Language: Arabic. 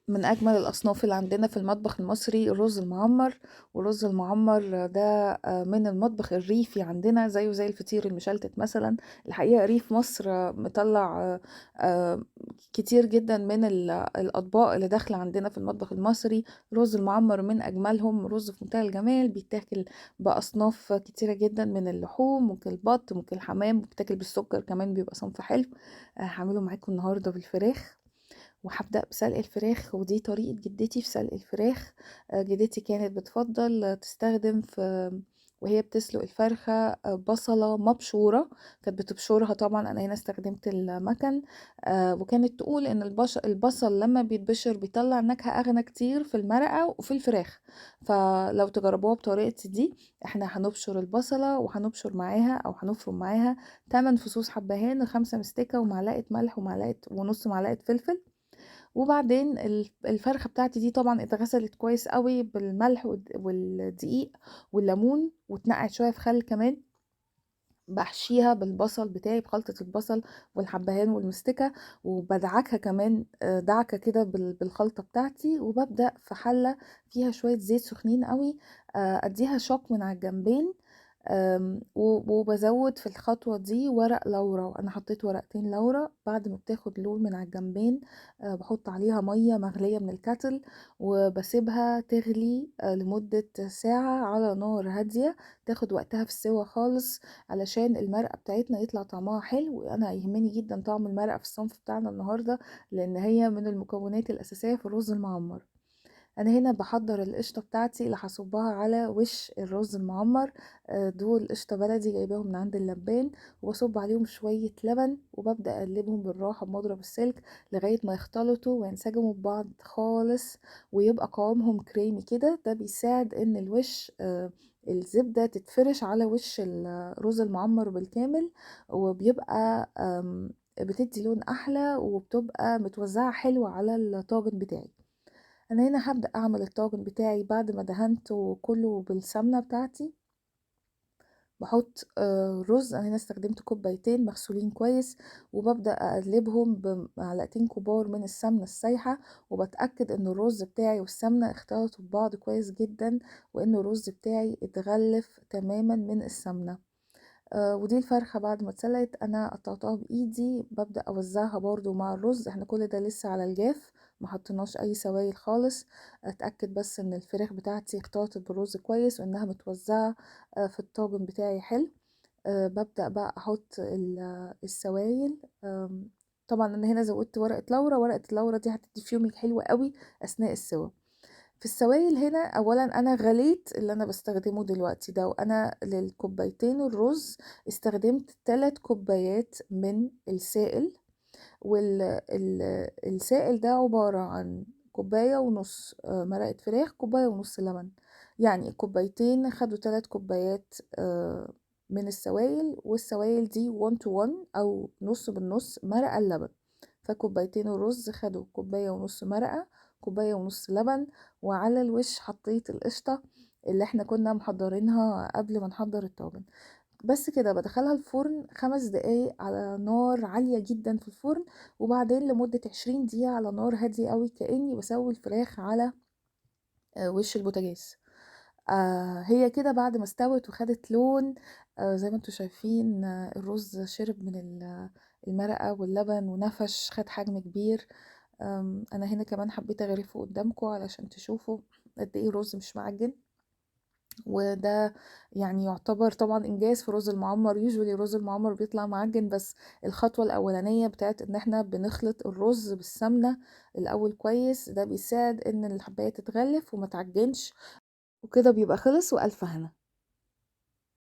من أجمل الأصناف اللي عندنا في المطبخ المصري الرز المعمر. والرز المعمر ده من المطبخ الريفي عندنا زيه زي الفطير المشلتت مثلا. الحقيقة ريف مصر مطلع كتير جدا من الأطباق اللي داخلة عندنا في المطبخ المصري. الرز المعمر من أجملهم، رز في منتهى الجمال، بيتاكل بأصناف كتيرة جدا من اللحوم، ممكن البط، ممكن الحمام، بيتاكل بالسكر كمان، بيبقى صنف حلو. هعمله معاكم النهاردة بالفراخ، وهبدأ بسلق الفراخ، ودي طريقة جدتي في سلق الفراخ. جدتي كانت بتفضل تستخدم وهي بتسلق الفرخة بصلة مبشورة. كانت بتبشرها، طبعا أنا هنا استخدمت المكن. وكانت تقول إن البصل لما بيتبشر بيطلع نكهة أغنى كتير في المرقة وفي الفراخ. فلو تجربوها بطريقتي دي، احنا هنبشر البصلة وهنبشر معاها أو هنفرم معاها 8 فصوص حبهان، 5 مستكة، ومعلقة ملح، ومعلقة ونص معلقة فلفل. وبعدين الفرخة بتاعتي دي طبعا اتغسلت كويس قوي بالملح والدقيق والليمون، واتنقعت شوية في خل كمان. بحشيها بالبصل بتاعي، بخلطة البصل والحبهان والمستكة، وبدعكها كمان دعكة كده بالخلطة بتاعتي. وببدأ في حلة فيها شوية زيت سخنين قوي، اديها شوك من على الجنبين. وبزود في الخطوة دي ورق لورا، انا حطيت ورقتين لورا. بعد ما بتاخد لون من على الجنبين بحط عليها مية مغلية من الكاتل، وبسيبها تغلي لمدة ساعة على نار هادية. تاخد وقتها في السوا خالص علشان المرقة بتاعتنا يطلع طعمها حلو. انا يهمني جدا طعم المرقة في الصنف بتاعنا النهاردة، لان هي من المكونات الاساسية في الرز المعمر. انا هنا بحضر القشطه بتاعتي اللي هصبها على وش الرز المعمر. دول قشطه بلدي جايباهم من عند اللبان، وبصب عليهم شويه لبن، وببدا اقلبهم بالراحه بمضرب السلك لغايه ما يختلطوا وينسجموا ببعض خالص، ويبقى قوامهم كريمي كده. ده بيساعد ان الوش الزبده تتفرش على وش الرز المعمر بالكامل، وبيبقى بتدي لون احلى، وبتبقى متوزعه حلوه على الطاجن بتاعي. انا هنا هبدأ اعمل الطاجن بتاعي بعد ما دهنته كله بالسمنة بتاعتي. بحط رز، انا هنا استخدمت كوبايتين مغسولين كويس، وببدأ اقلبهم بمعلقتين كبار من السمنة السايحة، وبتأكد ان الرز بتاعي والسمنة اختلطوا ببعض كويس جدا، وان الرز بتاعي اتغلف تماما من السمنة. ودي الفرخة بعد ما اتسلقت انا قطعتها بايدي، ببدأ اوزعها برضو مع الرز. احنا كل ده لسه على الجاف، ما حطيناش اي سوائل خالص. اتأكد بس ان الفراخ بتاعتي اختلطت بالرز كويس، وانها متوزعة في الطاجن بتاعي حلو. ببدأ بقى احط السوائل. طبعا انا هنا زودت ورقة لورا، ورقة اللورا دي هتدي فيومك حلوة قوي اثناء السوا. في السوائل هنا اولا انا غليت اللي انا بستخدمه دلوقتي ده، وانا للكوبايتين الرز استخدمت 3 كوبايات من السائل. والسائل ده عبارة عن كوباية ونص مرقة فراخ، كوباية ونص لبن. يعني الكوبايتين خدوا 3 كوبايات من السوائل، والسوائل دي 1 to 1 او نص بالنص مرقة اللبن. فكوبايتين الرز خدوا كوباية ونص مرقة، كوباية ونص لبن. وعلى الوش حطيت القشطة اللي احنا كنا محضرينها قبل ما نحضر الطاجن. بس كده بدخلها الفرن 5 دقايق على نار عالية جدا في الفرن، وبعدين لمدة 20 دقيقة على نار هادية قوي، كأني بسوي الفراخ على وش البوتاجاز. هي كده بعد ما استوت وخدت لون، زي ما انتوا شايفين، الرز شرب من المرقة واللبن ونفش، خد حجم كبير. انا هنا كمان حبيت اغرفه قدامكم علشان تشوفوا قد ايه الرز مش معجن. وده يعني يعتبر طبعا انجاز في الرز المعمر. يوجولي الرز المعمر بيطلع معجن، بس الخطوة الاولانية بتاعت ان احنا بنخلط الرز بالسمنة الاول كويس، ده بيساعد ان الحباية تتغلف وما تعجنش. وكده بيبقى خلص، والف هنا.